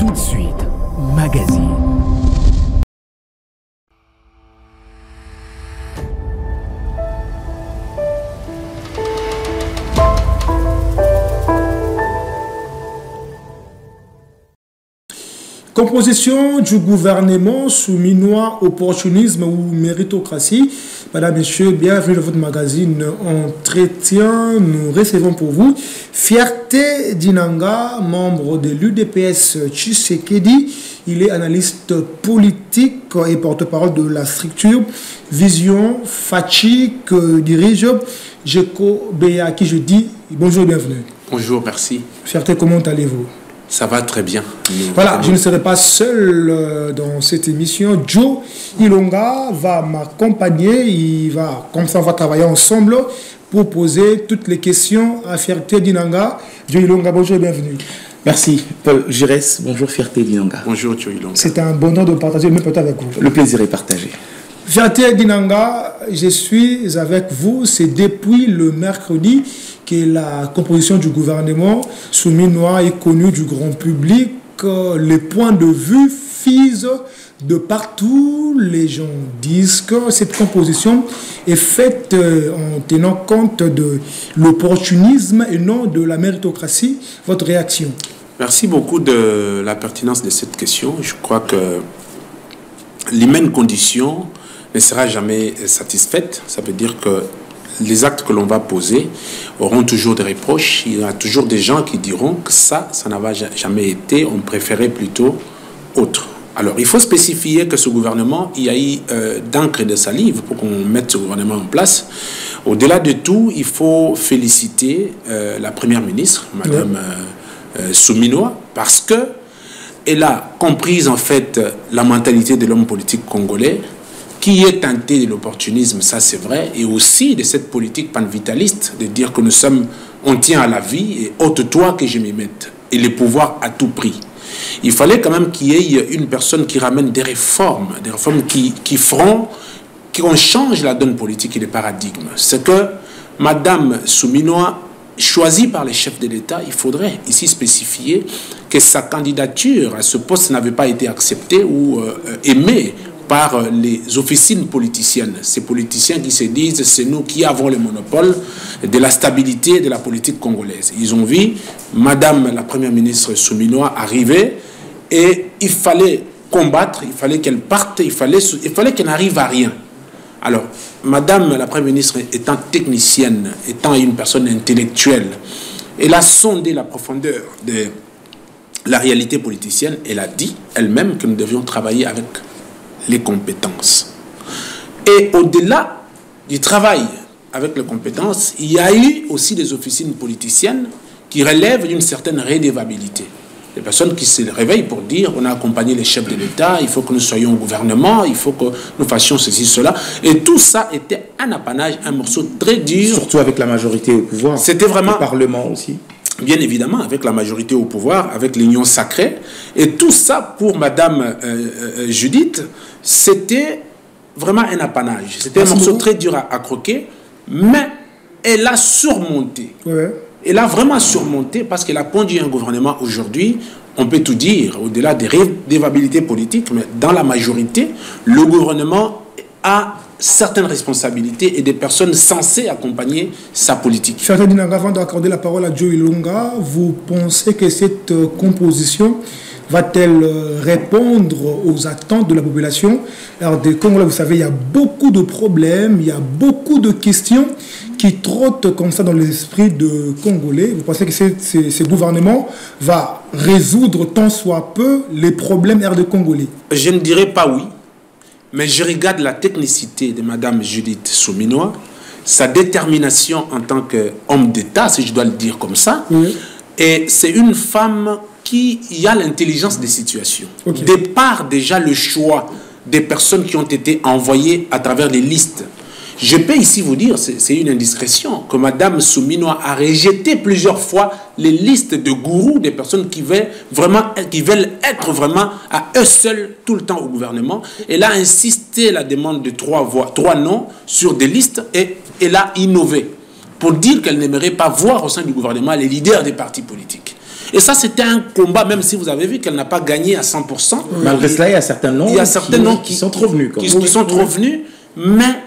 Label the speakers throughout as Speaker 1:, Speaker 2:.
Speaker 1: Tout de suite, magazine.
Speaker 2: Composition du gouvernement souminois, opportunisme ou méritocratie. Madame, Messieurs, bienvenue dans votre magazine Entretien. Nous recevons pour vous Fierté Dinanga, membre de l'UDPS Tshisekedi. Il est analyste politique et porte-parole de la structure Vision Fachi que dirige Jeko Beya, à qui je dis bonjour et bienvenue.
Speaker 3: Bonjour, merci.
Speaker 2: Fierté, comment allez-vous?
Speaker 3: Ça va très bien.
Speaker 2: Voilà, je ne serai pas seul dans cette émission. Joe Ilonga va m'accompagner. Comme ça, on va travailler ensemble pour poser toutes les questions à Fierté Dinanga. Joe Ilonga, bonjour et bienvenue.
Speaker 4: Merci. Paul Giresse, bonjour Fierté Dinanga.
Speaker 3: Bonjour Joe Ilonga.
Speaker 2: C'est un bonheur de partager le même temps avec vous.
Speaker 4: Le plaisir est partagé.
Speaker 2: Fierté Dinanga, je suis avec vous. C'est depuis le mercredi que la composition du gouvernement souminois est connue du grand public. Les points de vue fusent de partout. Les gens disent que cette composition est faite en tenant compte de l'opportunisme et non de la méritocratie. Votre réaction?
Speaker 3: Merci beaucoup de la pertinence de cette question. Je crois que l'humaine condition ne sera jamais satisfaite. Ça veut dire que les actes que l'on va poser auront toujours des reproches. Il y a toujours des gens qui diront que ça n'a jamais été, on préférait plutôt autre. Alors, il faut spécifier que ce gouvernement, il y a eu d'encre et de salive pour qu'on mette ce gouvernement en place. Au-delà de tout, il faut féliciter la première ministre, Madame Souminois, parce qu'elle a compris en fait la mentalité de l'homme politique congolais, qui est teinté de l'opportunisme, ça c'est vrai, et aussi de cette politique panvitaliste, de dire que on tient à la vie et ôte-toi que je m'y mette, et le pouvoir à tout prix. Il fallait quand même qu'il y ait une personne qui ramène des réformes qui feront, qu'on change la donne politique et le paradigme. C'est que Madame Souminois, choisie par les chefs de l'État, il faudrait ici spécifier que sa candidature à ce poste n'avait pas été acceptée ou aimée par les officines politiciennes, ces politiciens qui se disent c'est nous qui avons le monopole de la stabilité de la politique congolaise. Ils ont vu Madame la Première ministre Souminois arriver et il fallait combattre, il fallait qu'elle parte, il fallait qu'elle n'arrive à rien. Alors, Madame la Première ministre étant technicienne, étant une personne intellectuelle, elle a sondé la profondeur de la réalité politicienne, elle a dit elle-même que nous devions travailler avec les compétences. Et au-delà du travail avec les compétences, il y a eu aussi des officines politiciennes qui relèvent d'une certaine redevabilité. Des personnes qui se réveillent pour dire on a accompagné les chefs de l'État, il faut que nous soyons au gouvernement, il faut que nous fassions ceci, cela. Et tout ça était un apanage, un morceau très dur.
Speaker 4: Surtout avec la majorité au pouvoir.
Speaker 3: C'était vraiment...
Speaker 4: Le Parlement aussi.
Speaker 3: Bien évidemment, avec la majorité au pouvoir, avec l'union sacrée. Et tout ça, pour Madame Judith, c'était vraiment un apanage. C'était un morceau très dur à croquer, mais elle a surmonté. Ouais. Elle a vraiment surmonté parce qu'elle a conduit un gouvernement aujourd'hui, on peut tout dire, au-delà des redevabilités politiques, mais dans la majorité, le gouvernement a certaines responsabilités et des personnes censées accompagner sa politique.
Speaker 2: Fierté Dinanga, avant d'accorder la parole à Joe Ilonga, vous pensez que cette composition va-t-elle répondre aux attentes de la population? Alors, des Congolais, vous savez, il y a beaucoup de problèmes, il y a beaucoup de questions qui trottent comme ça dans l'esprit de Congolais. Vous pensez que ce gouvernement va résoudre tant soit peu les problèmes de Congolais?
Speaker 3: Je ne dirais pas oui, mais je regarde la technicité de Madame Judith Souminois, sa détermination en tant qu'homme d'État, si je dois le dire comme ça, oui. Et c'est une femme qui a l'intelligence des situations. Okay. De par déjà le choix des personnes qui ont été envoyées à travers les listes. Je peux ici vous dire, c'est une indiscrétion, que Madame Souminois a rejeté plusieurs fois les listes de gourous, des personnes qui veulent être vraiment à eux seuls tout le temps au gouvernement. Elle a insisté la demande de 3 noms sur des listes et elle a innové pour dire qu'elle n'aimerait pas voir au sein du gouvernement les leaders des partis politiques. Et ça, c'était un combat, même si vous avez vu qu'elle n'a pas gagné à 100%.
Speaker 4: Malgré cela, il y a certains noms, qui sont trop venus.
Speaker 3: Qui sont trop venus, mais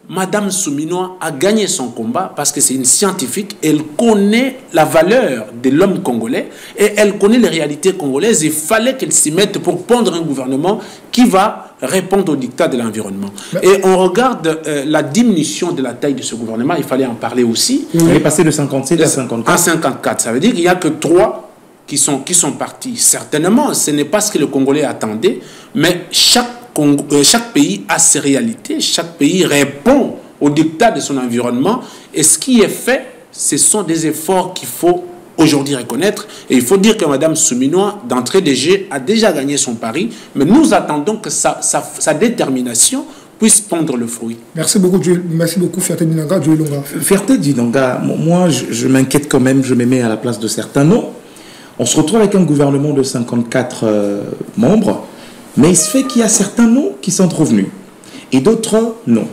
Speaker 3: Madame Souminois a gagné son combat parce que c'est une scientifique, elle connaît la valeur de l'homme congolais et elle connaît les réalités congolaises. Il fallait qu'elle s'y mette pour pondre un gouvernement qui va répondre au dictat de l'environnement. Et on regarde la diminution de la taille de ce gouvernement, il fallait en parler aussi.
Speaker 4: Elle est passée de 57 à 54.
Speaker 3: À 54, ça veut dire qu'il n'y a que 3 qui sont partis. Certainement, ce n'est pas ce que le Congolais attendait, mais chaque pays a ses réalités, chaque pays répond au dictat de son environnement, et ce qui est fait, ce sont des efforts qu'il faut aujourd'hui reconnaître, et il faut dire que Mme Souminois, d'entrée de jeu, a déjà gagné son pari, mais nous attendons que sa détermination puisse pondre le fruit.
Speaker 2: Merci beaucoup, Fierté Dinanga, Joël Longa.
Speaker 4: Fierté Dinanga, moi je m'inquiète quand même, je me mets à la place de certains noms. On se retrouve avec un gouvernement de 54 membres, mais il se fait qu'il y a certains noms qui sont revenus et d'autres non.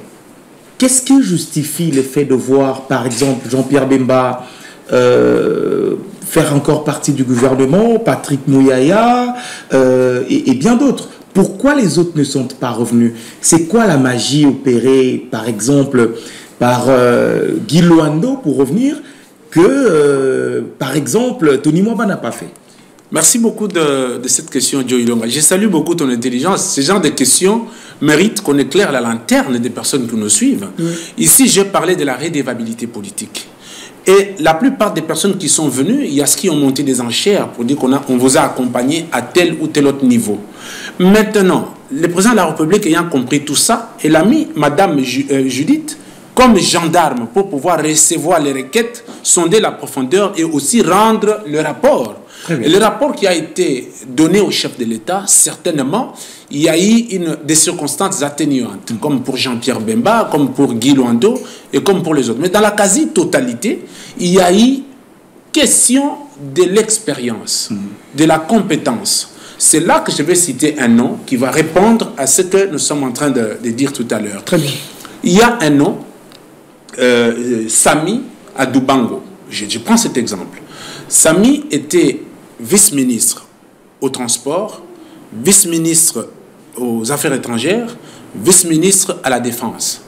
Speaker 4: Qu'est-ce qui justifie le fait de voir, par exemple, Jean-Pierre Bemba faire encore partie du gouvernement, Patrick Mouyaya et bien d'autres? Pourquoi les autres ne sont pas revenus? C'est quoi la magie opérée, par exemple, par Guy Luando pour revenir que, par exemple, Tony Mwamba n'a pas fait?
Speaker 3: Merci beaucoup de cette question, Joe Ilonga. Je salue beaucoup ton intelligence. Ce genre de questions méritent qu'on éclaire la lanterne des personnes qui nous suivent. Ici, j'ai parlé de la redevabilité politique. Et la plupart des personnes qui sont venues, il y a ceux qui ont monté des enchères pour dire qu'on vous a accompagné à tel ou tel autre niveau. Maintenant, le président de la République ayant compris tout ça, il a mis Mme Judith comme gendarme pour pouvoir recevoir les requêtes, sonder la profondeur et aussi rendre le rapport. Et le rapport qui a été donné au chef de l'État, certainement, il y a eu des circonstances atténuantes, comme pour Jean-Pierre Bemba, comme pour Guy Luando et comme pour les autres. Mais dans la quasi-totalité, il y a eu question de l'expérience, de la compétence. C'est là que je vais citer un nom qui va répondre à ce que nous sommes en train de dire tout à l'heure.
Speaker 2: Très bien.
Speaker 3: Il y a un nom, Sami Adoubango. Je prends cet exemple. Sami était vice-ministre au transport, vice-ministre aux affaires étrangères, vice-ministre à la défense.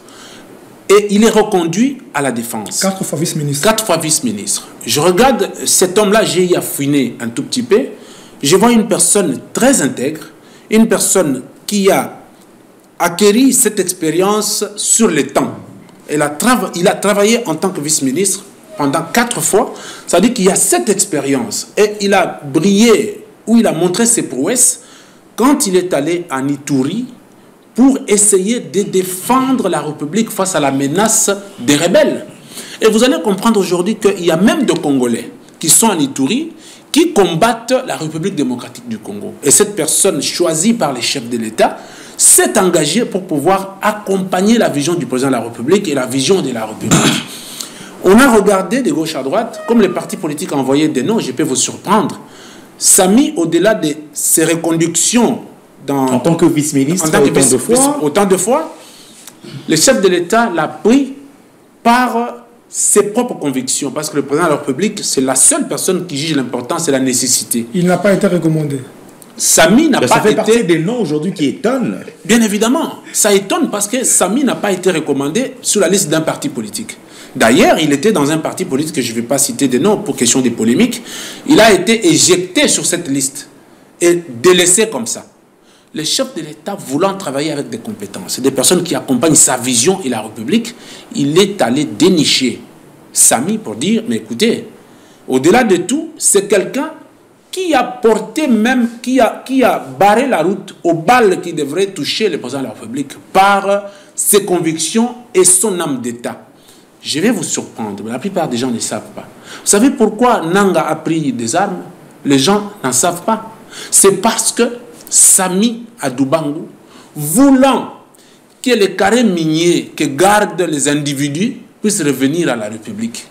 Speaker 3: Et il est reconduit à la défense.
Speaker 2: 4 fois vice-ministre.
Speaker 3: 4 fois vice-ministre. Je regarde cet homme-là, j'ai y affouiné un tout petit peu. Je vois une personne très intègre, une personne qui a acquis cette expérience sur le temps. Il a travaillé en tant que vice-ministre pendant 4 fois, ça veut dire qu'il y a cette expérience. Et il a brillé, ou il a montré ses prouesses, quand il est allé en Ituri pour essayer de défendre la République face à la menace des rebelles. Et vous allez comprendre aujourd'hui qu'il y a même des Congolais qui sont en Ituri, qui combattent la République démocratique du Congo. Et cette personne choisie par les chefs de l'État s'est engagée pour pouvoir accompagner la vision du président de la République et la vision de la République. On a regardé de gauche à droite, comme les partis politiques ont envoyé des noms, je peux vous surprendre. Sami, au-delà de ses reconductions en tant que vice-ministre, autant de fois, le chef de l'État l'a pris par ses propres convictions, parce que le président de la République, c'est la seule personne qui juge l'importance et la nécessité.
Speaker 2: Il n'a pas été recommandé.
Speaker 3: Sami n'a pas été... Ça
Speaker 4: fait partie des noms aujourd'hui qui étonnent.
Speaker 3: Bien évidemment, ça étonne parce que Sami n'a pas été recommandé sur la liste d'un parti politique. D'ailleurs, il était dans un parti politique que je ne vais pas citer de nom pour question des polémiques. Il a été éjecté sur cette liste et délaissé comme ça. Le chef de l'État voulant travailler avec des compétences, des personnes qui accompagnent sa vision et la République, il est allé dénicher Sami pour dire, mais écoutez, au-delà de tout, c'est quelqu'un qui a porté même, qui a barré la route aux balles qui devraient toucher le président de la République par ses convictions et son âme d'État. Je vais vous surprendre, mais la plupart des gens ne savent pas. Vous savez pourquoi Nanga a pris des armes? Les gens n'en savent pas. C'est parce que Sami Adoubango, voulant que les carrés miniers que gardent les individus puissent revenir à la République,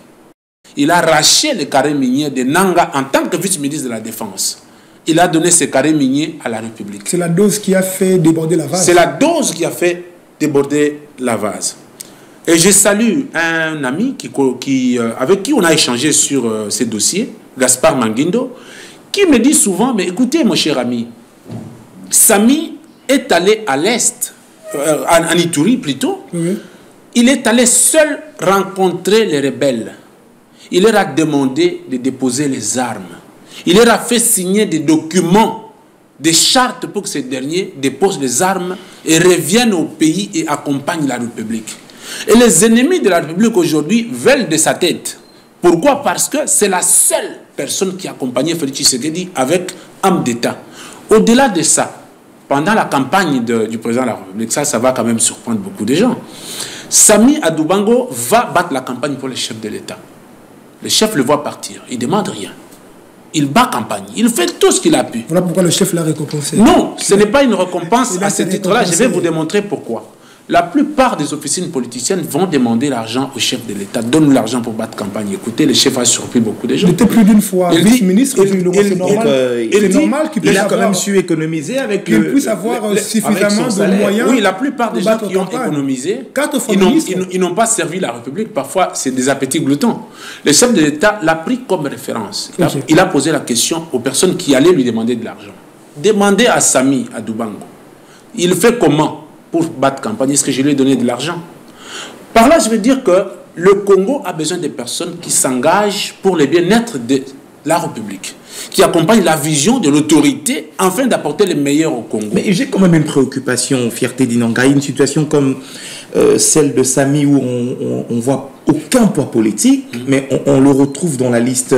Speaker 3: il a arraché les carrés miniers de Nanga en tant que vice-ministre de la Défense. Il a donné ces carrés miniers à la République.
Speaker 2: C'est la dose qui a fait déborder la vase.
Speaker 3: C'est la dose qui a fait déborder la vase. Et je salue un ami avec qui on a échangé sur ces dossiers, Gaspard Manguindo, qui me dit souvent, mais écoutez mon cher ami, Sami est allé à l'Est, en Ituri plutôt, il est allé seul rencontrer les rebelles. Il leur a demandé de déposer les armes. Il leur a fait signer des documents, des chartes pour que ces derniers déposent les armes et reviennent au pays et accompagnent la République. Et les ennemis de la République aujourd'hui veulent de sa tête. Pourquoi? Parce que c'est la seule personne qui accompagnait Félix Tshisekedi avec âme d'État. Au-delà de ça, pendant la campagne du président de la République, ça va quand même surprendre beaucoup de gens, Sami Adoubango va battre la campagne pour le chef de l'État. Le chef le voit partir, il ne demande rien. Il bat campagne, il fait tout ce qu'il a pu.
Speaker 2: Voilà pourquoi le chef l'a récompensé.
Speaker 3: Non, ce n'est pas une récompense à ce titre-là. Je vais vous démontrer pourquoi. La plupart des officines politiciennes vont demander l'argent au chef de l'État. Donne-nous l'argent pour battre campagne. Écoutez, le chef a surpris beaucoup de gens.
Speaker 2: Il était plus d'une fois vice-ministre. C'est normal qu'il puisse
Speaker 4: avoir... Il a quand même su économiser avec...
Speaker 2: Qu'il puisse avoir suffisamment de moyens.
Speaker 3: Oui, la plupart des gens qui ont économisé, ils n'ont pas servi la République. Parfois, c'est des appétits gloutons. Le chef de l'État l'a pris comme référence. Il a posé la question aux personnes qui allaient lui demander de l'argent. Demandez à Sami Adoubango. Il fait comment pour battre campagne? Est-ce que je lui ai donné de l'argent? Par là, je veux dire que le Congo a besoin de personnes qui s'engagent pour le bien-être de la République, qui accompagnent la vision de l'autorité afin d'apporter le meilleur au Congo.
Speaker 4: Mais j'ai quand même une préoccupation, Fierté d'Inanga, une situation comme celle de Sami où on voit aucun poids politique, mais on le retrouve dans la liste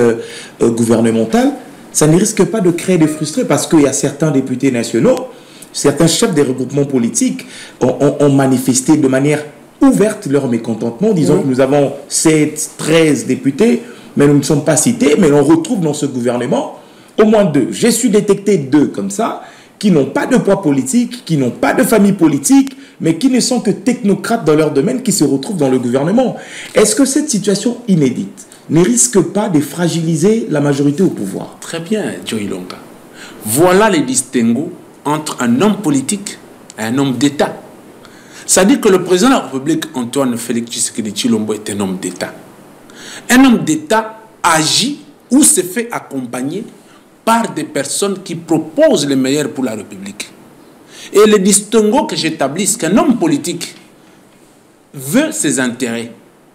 Speaker 4: gouvernementale. Ça ne risque pas de créer des frustrés parce qu'il y a certains députés nationaux, certains chefs des regroupements politiques ont manifesté de manière ouverte leur mécontentement, disant que nous avons 7, 13 députés, mais nous ne sommes pas cités, mais on retrouve dans ce gouvernement au moins 2. J'ai su détecter 2 comme ça, qui n'ont pas de poids politique, qui n'ont pas de famille politique, mais qui ne sont que technocrates dans leur domaine, qui se retrouvent dans le gouvernement. Est-ce que cette situation inédite ne risque pas de fragiliser la majorité au pouvoir?
Speaker 3: Très bien, Joe Ilonga. Voilà les distinguos entre un homme politique et un homme d'État. Ça dit que le président de la République, Antoine Félix Tshisekedi Tshilombo, est un homme d'État. Un homme d'État agit ou se fait accompagner par des personnes qui proposent le meilleur pour la République. Et le distinguo que j'établis, c'est qu'un homme politique veut ses intérêts.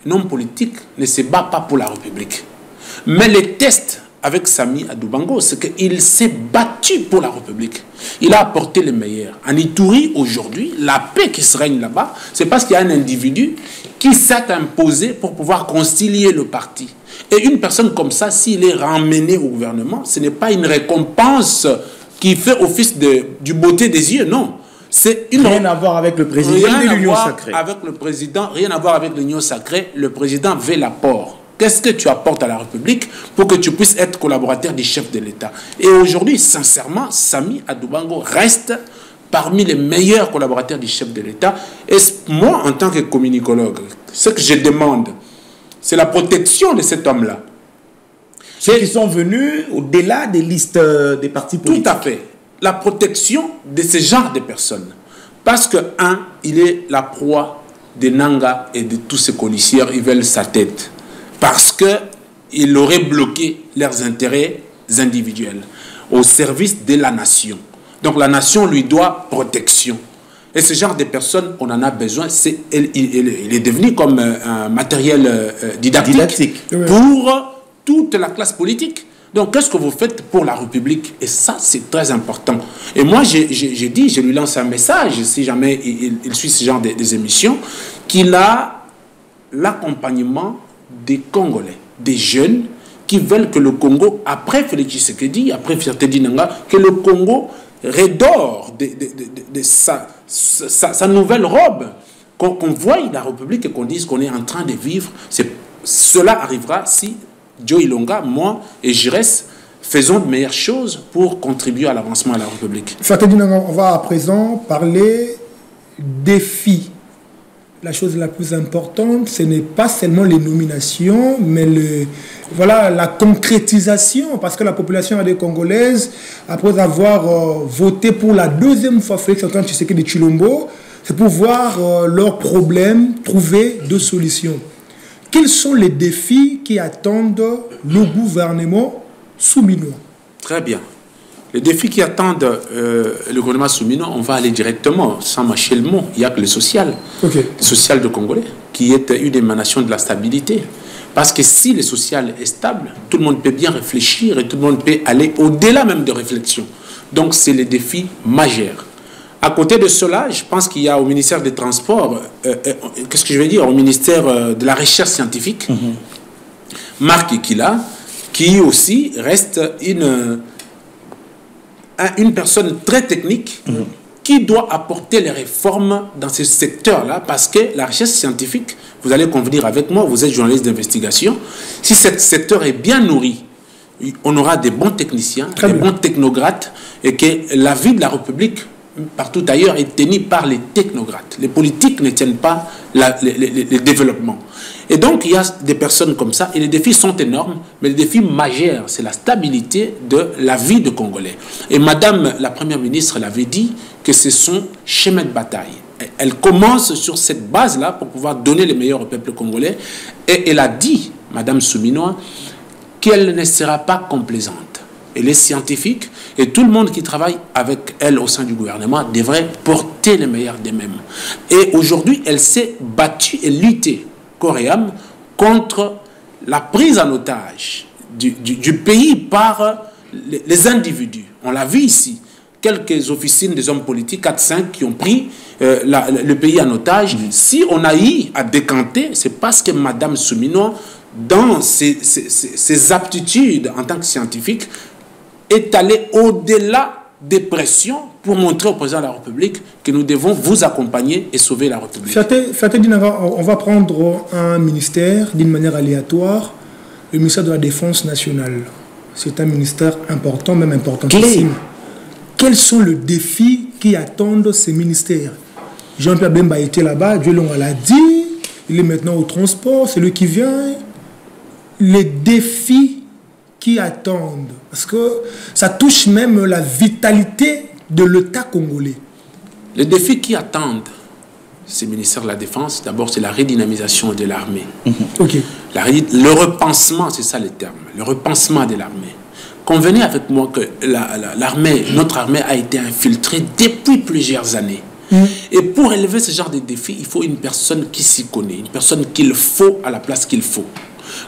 Speaker 3: Un homme politique ne se bat pas pour la République. Mais les tests avec Sami Adoubango, c'est qu'il s'est battu pour la République. Il a apporté le meilleur. En Ituri, aujourd'hui, la paix qui se règne là-bas, c'est parce qu'il y a un individu qui s'est imposé pour pouvoir concilier le parti. Et une personne comme ça, s'il est ramené au gouvernement, ce n'est pas une récompense qui fait office du beauté des yeux, non.
Speaker 4: Rien à voir avec le président de l'Union sacrée.
Speaker 3: Avec le président, rien à voir avec l'Union sacrée. Le président veut l'apport. Qu'est-ce que tu apportes à la République pour que tu puisses être collaborateur du chef de l'État? Et aujourd'hui, sincèrement, Sami Adoubango reste parmi les meilleurs collaborateurs du chef de l'État. Et moi, en tant que communicologue, ce que je demande, c'est la protection de cet homme-là.
Speaker 4: Ceux qui sont venus au-delà des listes des partis politiques.
Speaker 3: Tout à fait. La protection de ce genre de personnes. Parce que, il est la proie de Nanga et de tous ses colissières. Ils veulent sa tête. Parce qu'il aurait bloqué leurs intérêts individuels au service de la nation. Donc la nation lui doit protection. Et ce genre de personnes, on en a besoin. Il est devenu comme un matériel didactique pour toute la classe politique. Donc qu'est-ce que vous faites pour la République? Et ça, c'est très important. Et moi, j'ai dit, je lui lance un message, si jamais il suit ce genre des émissions, qu'il a l'accompagnement des Congolais, des jeunes qui veulent que le Congo, après Félix Tshisekedi, après Fierté d'Inanga, que le Congo redore de sa nouvelle robe, qu'on voie la République et qu'on dise qu'on est en train de vivre. Cela arrivera si Joe Ilonga, moi et Jires faisons de meilleures choses pour contribuer à l'avancement de la République.
Speaker 2: Fierté d'Inanga, on va à présent parler défis. La chose la plus importante, ce n'est pas seulement les nominations, mais la concrétisation, parce que la population congolaise, après avoir voté pour la deuxième fois Félix Antoine Tshisekedi Tshilombo, c'est pour voir leurs problèmes, trouver deux solutions. Quels sont les défis qui attendent le gouvernement Souminois.
Speaker 3: Très bien. Les défis qui attendent le gouvernement Souminois, on va aller directement, sans mâcher le mot. Il n'y a que le social.
Speaker 2: Ok.
Speaker 3: Le social de Congolais, qui est une émanation de la stabilité. Parce que si le social est stable, tout le monde peut bien réfléchir et tout le monde peut aller au-delà même de réflexion. Donc, c'est le défi majeur. À côté de cela, je pense qu'il y a au ministère des Transports, qu'est-ce que je vais dire, au ministère de la Recherche scientifique, Marc Ekila, qui aussi reste une personne très technique qui doit apporter les réformes dans ce secteur-là, parce que la recherche scientifique, vous allez convenir avec moi, vous êtes journaliste d'investigation, si ce secteur est bien nourri, on aura des bons techniciens, des bons technocrates, et que la vie de la République, partout ailleurs, est tenue par les technocrates. Les politiques ne tiennent pas les développements. Et donc, il y a des personnes comme ça, et les défis sont énormes, mais le défi majeur, c'est la stabilité de la vie de Congolais. Et Madame la Première ministre l'avait dit, que c'est son chemin de bataille. Elle commence sur cette base-là pour pouvoir donner le meilleur au peuple congolais. Et elle a dit, Madame Souminois, qu'elle ne sera pas complaisante. Elle est scientifique, et tout le monde qui travaille avec elle au sein du gouvernement devrait porter le meilleur d'eux-mêmes. Et aujourd'hui, elle s'est battue et luttée corps et âme contre la prise en otage du pays par les individus. On l'a vu ici. Quelques officines des hommes politiques, 4-5, qui ont pris le pays en otage. Si on a eu à décanter, c'est parce que Madame Souminois, dans ses aptitudes en tant que scientifique, est allée au-delà des pressions pour montrer au président de la République que nous devons vous accompagner et sauver la République.
Speaker 2: Faté Dinaga, on va prendre un ministère d'une manière aléatoire, le ministère de la Défense nationale. C'est un ministère important, même importantissime. Quels sont les défis qui attendent ces ministères? Jean-Pierre Bemba était là-bas, Dieu l'a dit, il est maintenant au transport, c'est lui qui vient. Les défis qui attendent, parce que ça touche même la vitalité de l'État congolais.
Speaker 3: Les défis qui attendent ces ministères de la Défense, d'abord c'est la redynamisation de l'armée.
Speaker 2: Okay.
Speaker 3: Le repensement, c'est ça le terme, le repensement de l'armée. Convenez avec moi que notre armée a été infiltrée depuis plusieurs années. Et pour élever ce genre de défis, il faut une personne qui s'y connaît, une personne qu'il faut à la place qu'il faut.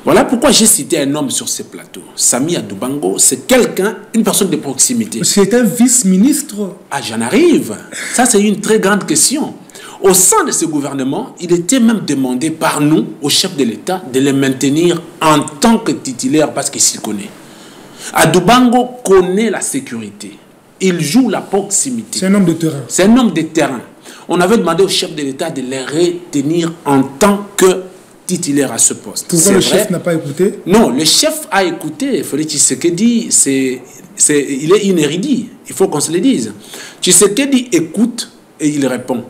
Speaker 3: Voilà pourquoi j'ai cité un homme sur ces plateaux. Samy Adoubango, c'est quelqu'un, une personne de proximité.
Speaker 2: C'est un vice-ministre.
Speaker 3: Ah, j'en arrive. Ça, c'est une très grande question. Au sein de ce gouvernement, il était même demandé par nous, au chef de l'État, de les maintenir en tant que titulaire parce qu'il s'y connaît. Adoubango connaît la sécurité. Il joue la proximité.
Speaker 2: C'est un homme de terrain.
Speaker 3: C'est un homme de terrain. On avait demandé au chef de l'État de les retenir en tant que titulaire à ce poste.
Speaker 2: Pourquoi le chef n'a pas écouté?
Speaker 3: Non, le chef a écouté. Félix Tshisekedi, il est inérudit. Il faut qu'on se le dise. Tshisekedi écoute et il répond.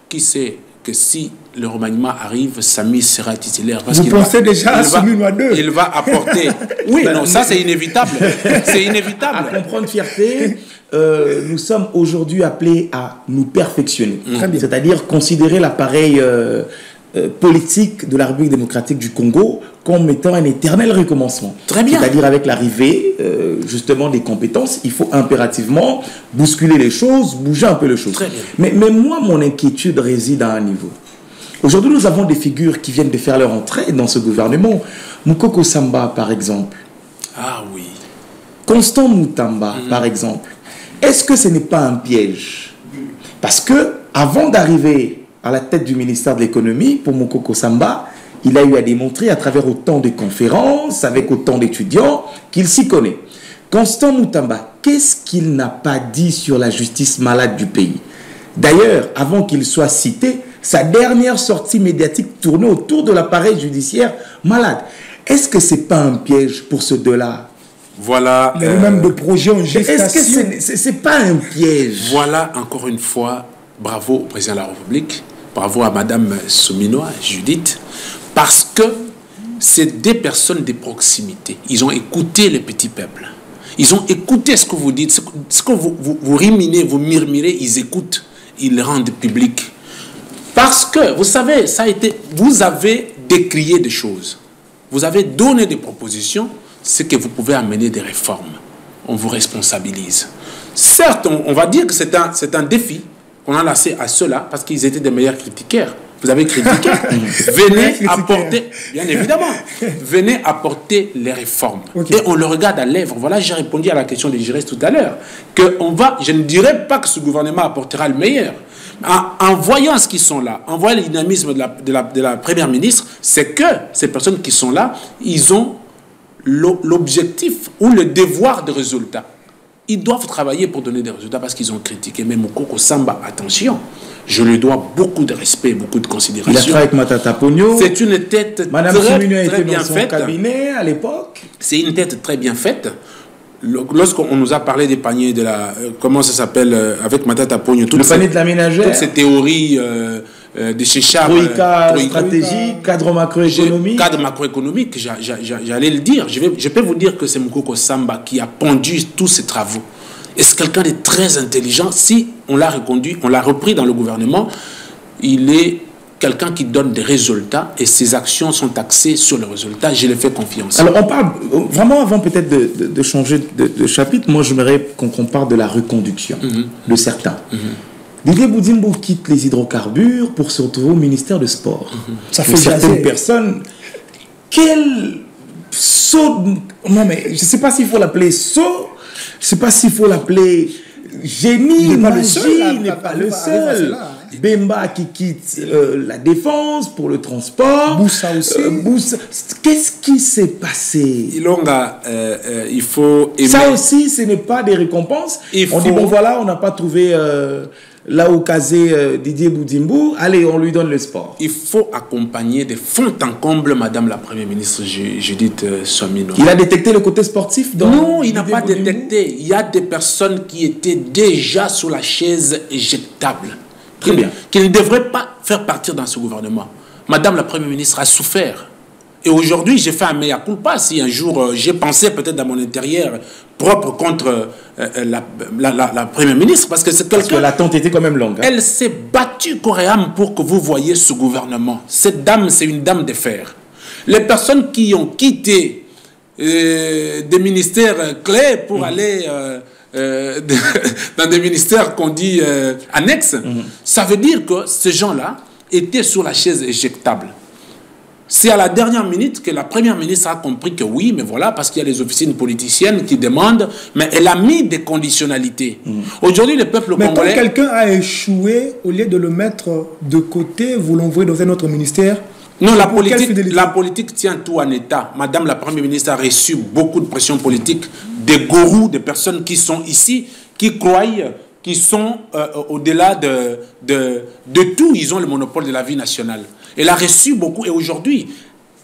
Speaker 3: Qui sait que si le remaniement arrive, Samy sera titulaire. Parce
Speaker 2: Vous pensez déjà à Souminois 2?
Speaker 3: Il va apporter... Oui, non, ça c'est inévitable. C'est inévitable.
Speaker 4: À comprendre fierté, nous sommes aujourd'hui appelés à nous perfectionner. C'est-à-dire considérer l'appareil politique de la République démocratique du Congo comme étant un éternel recommencement.
Speaker 3: Très bien.
Speaker 4: C'est-à-dire avec l'arrivée justement des compétences, il faut impérativement bousculer les choses, bouger un peu les choses.
Speaker 3: Très bien.
Speaker 4: Mais moi, mon inquiétude réside à un niveau. Aujourd'hui, nous avons des figures qui viennent de faire leur entrée dans ce gouvernement. Moukoko Samba, par exemple.
Speaker 3: Ah oui.
Speaker 4: Constant Moutamba, par exemple. Est-ce que ce n'est pas un piège? Parce que avant d'arriver à la tête du ministère de l'économie, pour Moukoko Samba, il a eu à démontrer à travers autant de conférences, avec autant d'étudiants, qu'il s'y connaît. Constant Moutamba, qu'est-ce qu'il n'a pas dit sur la justice malade du pays? D'ailleurs, avant qu'il soit cité, sa dernière sortie médiatique tournait autour de l'appareil judiciaire malade. Est-ce que ce n'est pas un piège pour ceux deux-là?
Speaker 3: Voilà.
Speaker 2: Il y a même de projets en gestation.
Speaker 4: Est-ce que ce n'est pas un piège?
Speaker 3: Voilà, encore une fois, bravo au président de la République, bravo à Madame Souminois, Judith, parce que c'est des personnes de proximité. Ils ont écouté le petit peuple. Ils ont écouté ce que vous dites, ce que vous riminez, vous murmurez, ils écoutent, ils le rendent public. Parce que, vous savez, vous avez décrié des choses. Vous avez donné des propositions. c'est que vous pouvez amener des réformes. On vous responsabilise. Certes, on va dire que c'est un défi qu'on a lancé à ceux-là parce qu'ils étaient des meilleurs critiqueurs. Vous avez critiqué. Venez apporter, bien évidemment, venez apporter les réformes. Okay. Et on le regarde à l'œuvre. Voilà, j'ai répondu à la question des juristes tout à l'heure. Je ne dirais pas que ce gouvernement apportera le meilleur. En voyant ce qui sont là, en voyant le dynamisme de la première ministre, c'est que ces personnes qui sont là, ils ont l'objectif ou le devoir de résultat. Ils doivent travailler pour donner des résultats parce qu'ils ont critiqué. Mais Mokoko Samba, attention, je lui dois beaucoup de respect, beaucoup de considération.
Speaker 4: Il a travaillé avec Matata Pogno.
Speaker 3: C'est une tête
Speaker 4: Madame
Speaker 3: très bien faite.
Speaker 4: Cabinet à l'époque.
Speaker 3: C'est une tête très bien faite. Lorsqu'on nous a parlé des paniers de la... comment ça s'appelle avec Matata Pogno.
Speaker 4: Le panier de la ménagère.
Speaker 3: Toutes ces théories de chez Charles.
Speaker 4: Troïka stratégique, cadre macroéconomique.
Speaker 3: Cadre macroéconomique, j'allais le dire. Je peux vous dire que c'est Mokoko Samba qui a pondu tous ces travaux. Et c'est quelqu'un de très intelligent. Si on l'a reconduit, on l'a repris dans le gouvernement, il est quelqu'un qui donne des résultats et ses actions sont axées sur le résultat. Je lui fais confiance.
Speaker 4: Alors, on parle vraiment, avant peut-être de changer de chapitre, moi j'aimerais qu'on parle de la reconduction de certains. Didier Boudimbo quitte les hydrocarbures pour se retrouver au ministère de Sport.
Speaker 2: Ça fait
Speaker 4: certaines personnes. Quel saut. Non, mais je ne sais pas s'il faut l'appeler saut. Je ne sais pas s'il faut l'appeler génie,
Speaker 2: il n'est
Speaker 4: pas le seul. Bemba qui quitte la défense pour le transport.
Speaker 2: Boussa aussi.
Speaker 4: Qu'est-ce qui s'est passé?
Speaker 3: Ilonga, il faut aimer.
Speaker 4: Ça aussi, ce n'est pas des récompenses. On dit, bon voilà, on n'a pas trouvé là où caser Didier Boudimbo. Allez, on lui donne le sport.
Speaker 3: Il faut accompagner de fond en comble Madame la Première ministre Judith Suminwa.
Speaker 4: Il a détecté le côté sportif dans
Speaker 3: Non, il n'a pas détecté. Il y a des personnes qui étaient déjà sur la chaise éjectable. Qui ne devrait pas faire partir dans ce gouvernement. Madame la Première ministre a souffert. Et aujourd'hui, j'ai fait un mea culpa. Si un jour, j'ai pensé peut-être dans mon intérieur propre contre la Première ministre, parce que c'est quelqu'un...
Speaker 4: Parce que l'attente était quand même longue.
Speaker 3: Elle s'est battue corps et âme pour que vous voyez ce gouvernement. Cette dame, c'est une dame de fer. Les personnes qui ont quitté des ministères clés pour aller... dans des ministères qu'on dit annexes, ça veut dire que ces gens-là étaient sur la chaise éjectable. C'est à la dernière minute que la Première ministre a compris que oui, mais voilà, parce qu'il y a les officines politiciennes qui demandent, mais elle a mis des conditionnalités. Aujourd'hui, le peuple congolais...
Speaker 2: Mais quand quelqu'un a échoué, au lieu de le mettre de côté, vous l'envoyez dans un autre ministère.
Speaker 3: Non, la politique tient tout en état. Madame la Première ministre a reçu beaucoup de pression politique des gourous, des personnes qui sont ici, qui croient, qui sont au-delà de tout. Ils ont le monopole de la vie nationale. Elle a reçu beaucoup et aujourd'hui,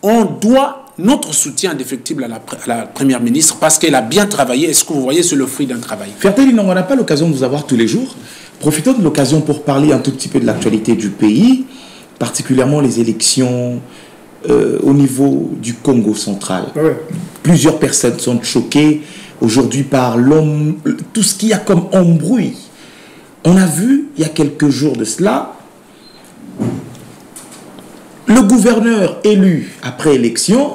Speaker 3: on doit notre soutien indéfectible à la Première ministre parce qu'elle a bien travaillé. Est-ce que vous voyez, c'est le fruit d'un travail.
Speaker 4: Fertel, on n'a pas l'occasion de vous avoir tous les jours. Profitons de l'occasion pour parler un tout petit peu de l'actualité du pays, particulièrement les élections au niveau du Congo central. Ouais. Plusieurs personnes sont choquées aujourd'hui par tout ce qu'il y a comme embrouille. On a vu, il y a quelques jours de cela, le gouverneur élu après élection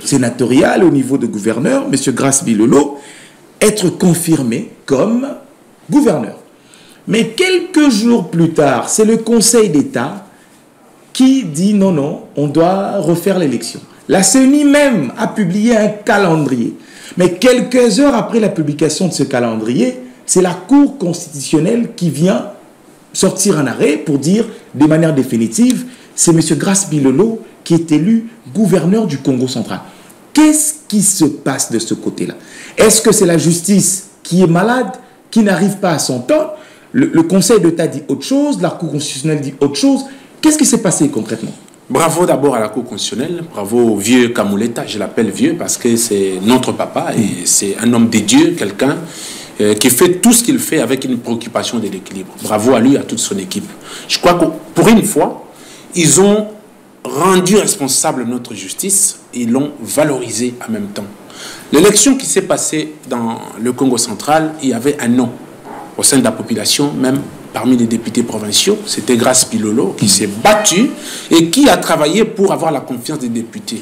Speaker 4: sénatoriale au niveau de gouverneur, M. Grace Bilolo, être confirmé comme gouverneur. Mais quelques jours plus tard, c'est le Conseil d'État qui dit non, non, on doit refaire l'élection. La CENI même a publié un calendrier. Mais quelques heures après la publication de ce calendrier, c'est la Cour constitutionnelle qui vient sortir un arrêt pour dire de manière définitive, c'est M. Grace Bilolo qui est élu gouverneur du Congo central. Qu'est-ce qui se passe de ce côté-là? Est-ce que c'est la justice qui est malade, qui n'arrive pas à s'entendre? Le Conseil d'État dit autre chose, la Cour constitutionnelle dit autre chose. Qu'est-ce qui s'est passé concrètement?
Speaker 3: Bravo d'abord à la Cour constitutionnelle, bravo au vieux Kamuleta, je l'appelle vieux parce que c'est notre papa et c'est un homme de Dieu, quelqu'un qui fait tout ce qu'il fait avec une préoccupation de l'équilibre. Bravo à lui, à toute son équipe. Je crois que pour une fois, ils ont rendu responsable notre justice et ils l'ont valorisé en même temps. L'élection qui s'est passée dans le Congo central, il y avait un nom au sein de la population, même parmi les députés provinciaux. C'était Grace Bilolo qui s'est battu et qui a travaillé pour avoir la confiance des députés.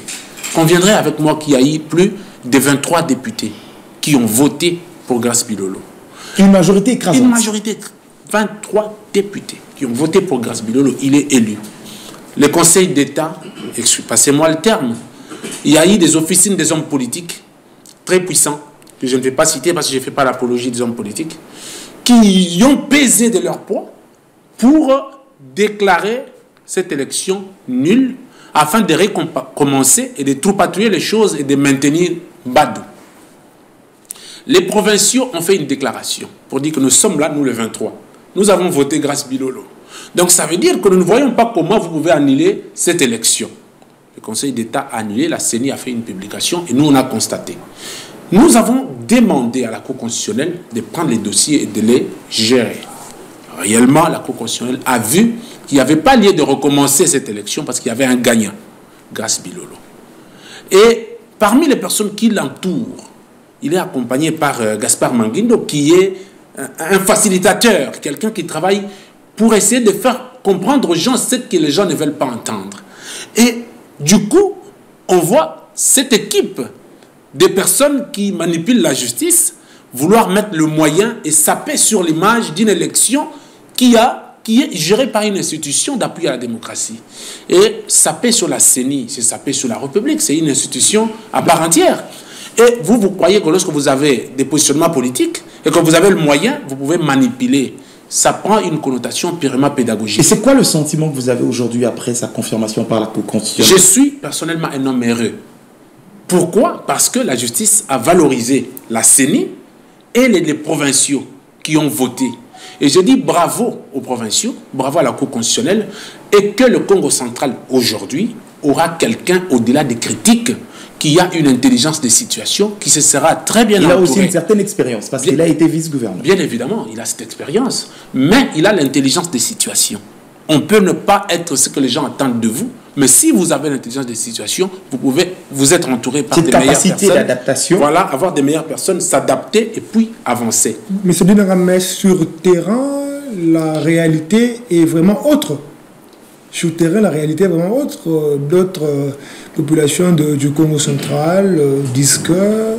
Speaker 3: Conviendrait avec moi qu'il y a eu plus des 23 députés qui ont voté pour Grace Bilolo.
Speaker 4: Une majorité écrasante.
Speaker 3: Une majorité, 23 députés qui ont voté pour Grace Bilolo, il est élu. Le Conseil d'État, passez-moi le terme, il y a eu des officines des hommes politiques très puissants, que je ne vais pas citer parce que je ne fais pas l'apologie des hommes politiques, qui ont pesé de leur poids pour déclarer cette élection nulle afin de recommencer et de troupatouiller les choses et de maintenir Badou. Les provinciaux ont fait une déclaration pour dire que nous sommes là, nous les 23. Nous avons voté Grace Bilolo. Donc ça veut dire que nous ne voyons pas comment vous pouvez annuler cette élection. Le Conseil d'État a annulé, la CENI a fait une publication et nous on a constaté. Nous avons demandé à la Cour constitutionnelle de prendre les dossiers et de les gérer. Réellement, la Cour constitutionnelle a vu qu'il n'y avait pas lieu de recommencer cette élection parce qu'il y avait un gagnant, Grace Bilolo. Et parmi les personnes qui l'entourent, il est accompagné par Gaspard Manguindo, qui est un facilitateur, quelqu'un qui travaille pour essayer de faire comprendre aux gens ce que les gens ne veulent pas entendre. Et du coup, on voit cette équipe de personnes qui manipulent la justice vouloir mettre le moyen et saper sur l'image d'une élection qui est gérée par une institution d'appui à la démocratie. Et saper sur la CENI, c'est saper sur la République, c'est une institution à part entière. Et vous croyez que lorsque vous avez des positionnements politiques et que vous avez le moyen, vous pouvez manipuler. Ça prend une connotation purement pédagogique.
Speaker 4: Et c'est quoi le sentiment que vous avez aujourd'hui après sa confirmation par la Cour constitutionnelle?
Speaker 3: Je suis personnellement un homme heureux. Pourquoi? Parce que la justice a valorisé la CENI et les provinciaux qui ont voté. Et je dis bravo aux provinciaux, bravo à la Cour constitutionnelle, et que le Congo central aujourd'hui aura quelqu'un au-delà des critiques qui a une intelligence des situations, qui se sera très bien entouré.
Speaker 4: Il a aussi une certaine expérience, parce qu'il a été vice-gouverneur.
Speaker 3: Bien évidemment, il a cette expérience, mais il a l'intelligence des situations. On peut ne pas être ce que les gens attendent de vous, mais si vous avez l'intelligence des situations, vous pouvez vous être entouré par des meilleures personnes.
Speaker 4: Cette capacité d'adaptation.
Speaker 3: Voilà, avoir des meilleures personnes, s'adapter et puis avancer.
Speaker 2: Mais c'est mais sur terrain, la réalité est vraiment autre. Sur le terrain, la réalité est vraiment autre. D'autres populations du Congo central disent que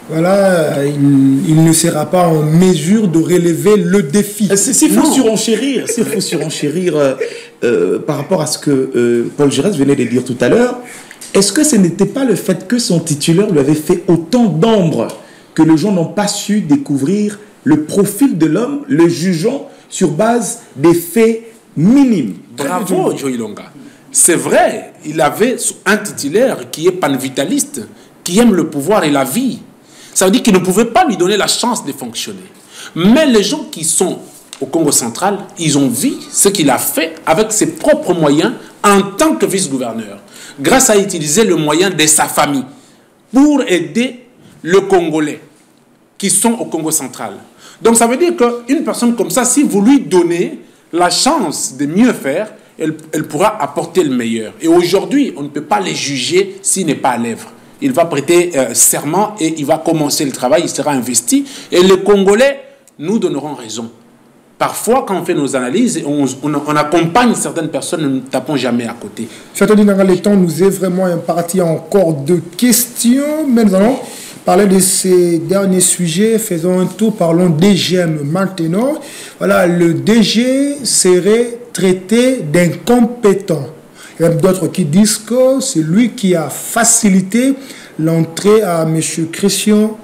Speaker 2: voilà, il ne sera pas en mesure de relever le défi.
Speaker 4: S'il faut surenchérir, par rapport à ce que Paul Giresse venait de dire tout à l'heure, est-ce que ce n'était pas le fait que son titulaire lui avait fait autant d'ombre que les gens n'ont pas su découvrir le profil de l'homme, le jugeant sur base des faits minimes?
Speaker 3: Bravo, Joey Longa. C'est vrai, il avait un titulaire qui est panvitaliste, qui aime le pouvoir et la vie. Ça veut dire qu'il ne pouvait pas lui donner la chance de fonctionner. Mais les gens qui sont au Congo central, ils ont vu ce qu'il a fait avec ses propres moyens en tant que vice-gouverneur, grâce à utiliser le moyen de sa famille pour aider les Congolais qui sont au Congo central. Donc ça veut dire qu'une personne comme ça, si vous lui donnez la chance de mieux faire, elle pourra apporter le meilleur. Et aujourd'hui, on ne peut pas les juger s'il n'est pas à l'œuvre. Il va prêter serment et il va commencer le travail, il sera investi. Et les Congolais nous donneront raison. Parfois, quand on fait nos analyses, on accompagne certaines personnes, nous ne tapons jamais à côté.
Speaker 2: Le temps nous est vraiment imparti encore de questions. Mais nous allons parler de ces derniers sujets. Faisons un tour, parlons DGM maintenant. Voilà, le DG serait traité d'incompétent. Il y a d'autres qui disent que c'est lui qui a facilité l'entrée à M. Christian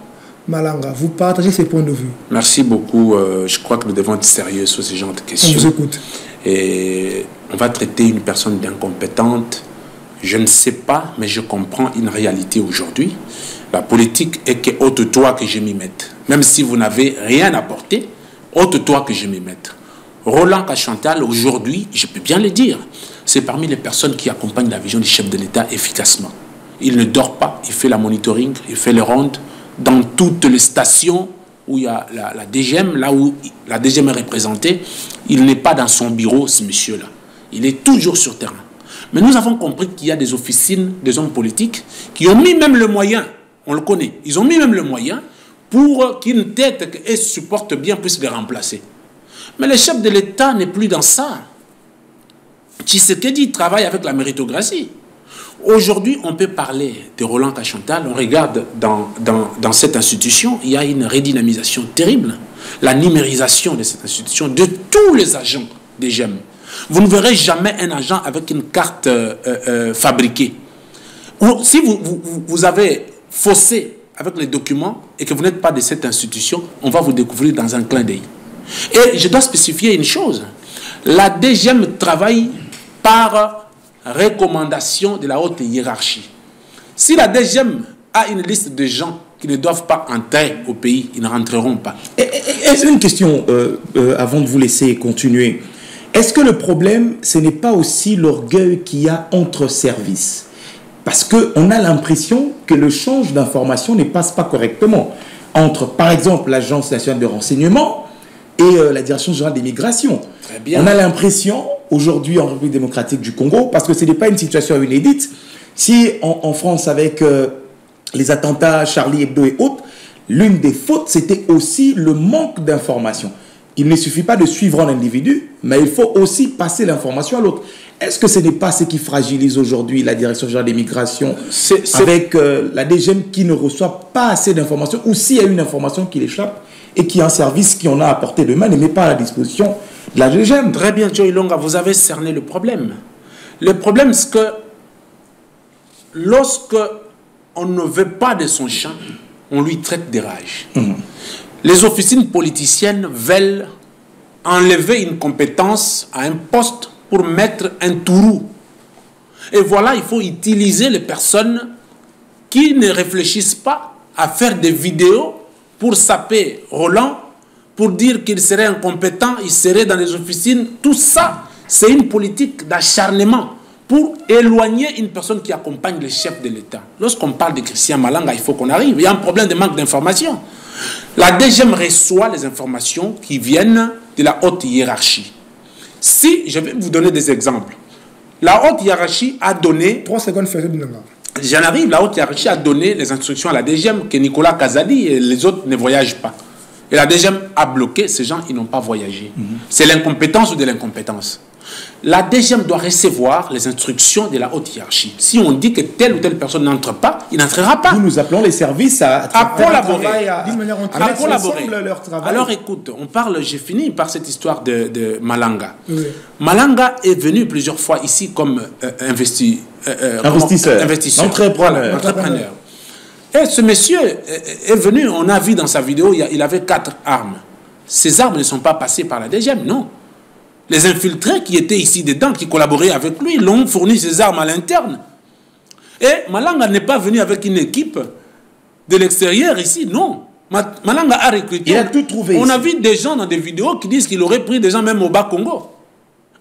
Speaker 2: Malanga. Vous partagez ces points de vue?
Speaker 3: Merci beaucoup. Je crois que nous devons être sérieux sur ce genre de questions.
Speaker 2: On vous écoute.
Speaker 3: Et on va traiter une personne d'incompétente. Je ne sais pas, mais je comprends une réalité aujourd'hui. La politique est que ôte-toi que je m'y mette. Même si vous n'avez rien apporté, ôte-toi que je m'y mette. Roland Kachantal, aujourd'hui, je peux bien le dire, c'est parmi les personnes qui accompagnent la vision du chef de l'État efficacement. Il ne dort pas, il fait la monitoring, il fait les rondes dans toutes les stations où il y a la DGM, là où la DGM est représentée. Il n'est pas dans son bureau, ce monsieur-là. Il est toujours sur terrain. Mais nous avons compris qu'il y a des officines, des hommes politiques qui ont mis même le moyen, on le connaît, ils ont mis même le moyen pour qu'une tête qui supporte bien puisse les remplacer. Mais le chef de l'État n'est plus dans ça. Tshisekedi travaille avec la méritocratie. Aujourd'hui, on peut parler de Roland Kachantal. On regarde dans cette institution, il y a une redynamisation terrible. La numérisation de cette institution, de tous les agents des GEM. Vous ne verrez jamais un agent avec une carte fabriquée. Ou, si vous avez faussé avec les documents et que vous n'êtes pas de cette institution, on va vous découvrir dans un clin d'œil. Et je dois spécifier une chose. La DGM travaille par recommandation de la haute hiérarchie. Si la DGM a une liste de gens qui ne doivent pas entrer au pays, ils ne rentreront pas.
Speaker 4: Est-ce une question, avant de vous laisser continuer, est-ce que le problème, ce n'est pas aussi l'orgueil qu'il y a entre services? Parce qu'on a l'impression que le change d'information ne passe pas correctement entre, par exemple, l'Agence nationale de renseignement et la Direction générale des migrations.
Speaker 3: Très bien.
Speaker 4: On a l'impression, aujourd'hui en République démocratique du Congo, parce que ce n'est pas une situation inédite, si en France, avec les attentats Charlie Hebdo et autres, l'une des fautes, c'était aussi le manque d'information. Il ne suffit pas de suivre un individu, mais il faut aussi passer l'information à l'autre. Est-ce que ce n'est pas ce qui fragilise aujourd'hui la Direction générale des migrations avec la DGM qui ne reçoit pas assez d'informations, ou s'il y a une information qui l'échappe et qui est un service qui en a apporté de main, ne met pas à la disposition de la DGM?
Speaker 3: Très bien, Joe Ilonga, vous avez cerné le problème. Le problème, c'est que lorsque on ne veut pas de son champ, on lui traite de rage. Les officines politiciennes veulent enlever une compétence à un poste pour mettre un tourou. Et voilà, il faut utiliser les personnes qui ne réfléchissent pas à faire des vidéos pour saper Roland, pour dire qu'il serait incompétent, il serait dans les officines. Tout ça, c'est une politique d'acharnement pour éloigner une personne qui accompagne le chef de l'État. Lorsqu'on parle de Christian Malanga, il faut qu'on arrive. Il y a un problème de manque d'information. La DGM reçoit les informations qui viennent de la haute hiérarchie. Si, je vais vous donner des exemples. La haute hiérarchie a donné...
Speaker 2: 3 secondes,
Speaker 3: j'en arrive, la haute hiérarchie a donné les instructions à la DGM que Nicolas Kazadi et les autres ne voyagent pas. Et la DGM a bloqué ces gens, ils n'ont pas voyagé. C'est l'incompétence ou de l'incompétence. La DGM doit recevoir les instructions de la haute hiérarchie. Si on dit que telle ou telle personne n'entre pas, il n'entrera pas.
Speaker 4: Nous appelons les services à
Speaker 3: collaborer.
Speaker 4: À
Speaker 3: collaborer.
Speaker 4: Leur travail.
Speaker 3: Alors écoute, on parle, j'ai fini par cette histoire de Malanga.
Speaker 2: Oui.
Speaker 3: Malanga est venu plusieurs fois ici comme
Speaker 4: investisseur,
Speaker 3: entrepreneur. Et ce monsieur est venu, on a vu dans sa vidéo, il avait 4 armes. Ces armes ne sont pas passées par la DGM, non. Les infiltrés qui étaient ici dedans, qui collaboraient avec lui, l'ont fourni ces armes à l'interne. Et Malanga n'est pas venu avec une équipe de l'extérieur ici, non. Malanga a recruté.
Speaker 4: Il a tout trouvé.
Speaker 3: On a vu des gens dans des vidéos qui disent qu'il aurait pris des gens même au Bas-Congo.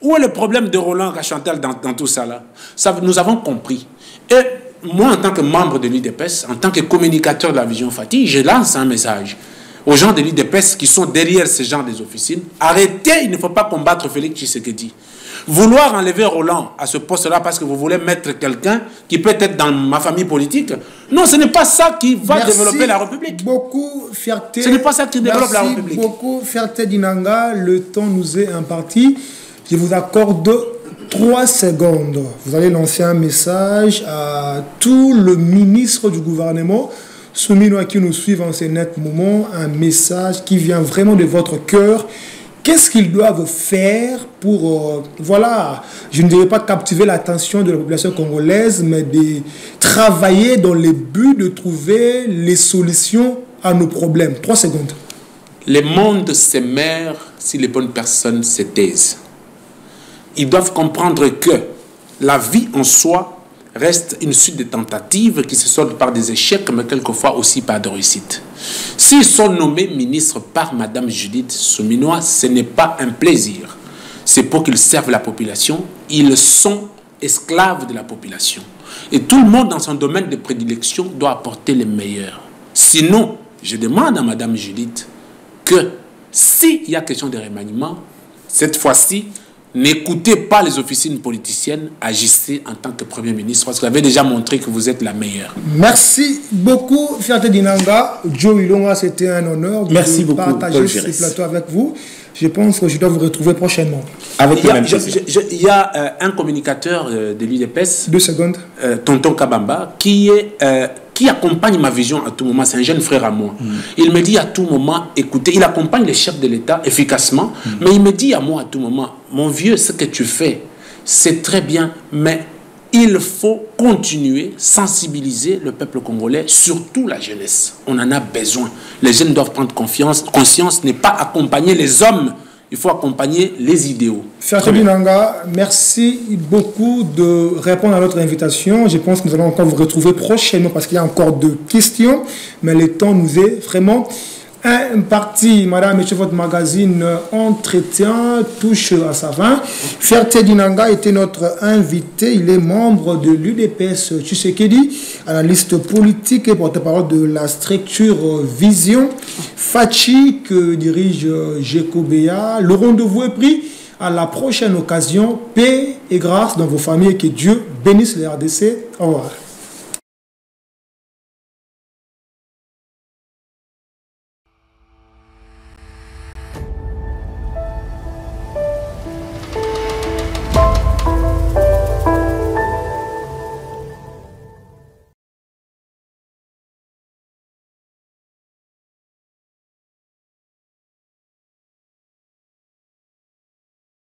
Speaker 3: Où est le problème de Roland Kachantal dans tout ça là? Ça, nous avons compris. Et moi, en tant que membre de l'UDPS, en tant que communicateur de la Vision Fati, je lance un message aux gens de l'UDPS qui sont derrière ces gens des officines. Arrêtez, il ne faut pas combattre Félix Tshisekedi. Vouloir enlever Roland à ce poste-là parce que vous voulez mettre quelqu'un qui peut être dans ma famille politique, non, ce n'est pas ça qui va développer la République.
Speaker 2: Beaucoup, fierté.
Speaker 3: Ce n'est pas ça qui développe la République.
Speaker 2: Merci beaucoup, fierté d'Inanga. Le temps nous est imparti. Je vous accorde 3 secondes. Vous allez lancer un message à tout le ministre du gouvernement, soumis à qui nous suivent en ces nets moments, un message qui vient vraiment de votre cœur. Qu'est-ce qu'ils doivent faire pour, voilà, je ne dirais pas captiver l'attention de la population congolaise, mais de travailler dans le but de trouver les solutions à nos problèmes. 3 secondes.
Speaker 3: Le monde se meurt si les bonnes personnes se taisent. Ils doivent comprendre que la vie en soi reste une suite de tentatives qui se soldent par des échecs, mais quelquefois aussi par des réussites. S'ils sont nommés ministres par Madame Judith Souminois, ce n'est pas un plaisir. C'est pour qu'ils servent la population. Ils sont esclaves de la population. Et tout le monde dans son domaine de prédilection doit apporter le meilleur. Sinon, je demande à Madame Judith que s'il y a question de remaniement, cette fois-ci, n'écoutez pas les officines politiciennes, agissez en tant que Premier ministre, parce que vous avez déjà montré que vous êtes la meilleure.
Speaker 2: Merci beaucoup, Fierté Dinanga. Joe Ilonga, c'était un honneur de partager ce plateau avec vous. Je pense que je dois vous retrouver prochainement.
Speaker 4: Avec le même plaisir.
Speaker 3: Il y a un communicateur de l'UDPS,
Speaker 2: 2 secondes.
Speaker 3: Tonton Kabamba, qui accompagne ma vision à tout moment. C'est un jeune frère à moi. Il me dit à tout moment, écoutez, il accompagne les chefs de l'État efficacement, mais il me dit à moi à tout moment, mon vieux, ce que tu fais, c'est très bien, mais il faut continuer, sensibiliser le peuple congolais, surtout la jeunesse. On en a besoin. Les jeunes doivent prendre conscience, n'est pas accompagner les hommes, il faut accompagner les idéaux.
Speaker 2: Fierté Dinanga, merci beaucoup de répondre à notre invitation. Je pense que nous allons encore vous retrouver prochainement parce qu'il y a encore 2 questions, mais le temps nous est vraiment imparti. Madame et Monsieur, votre magazine Entretien touche à sa fin. Fierté Dinanga était notre invité. Il est membre de l'UDPS Tshisekedi, analyste politique et porte-parole de la structure Vision. Fachi, que dirige Jekobea. Le rendez-vous est pris. À la prochaine occasion. Paix et grâce dans vos familles et que Dieu bénisse les RDC. Au revoir.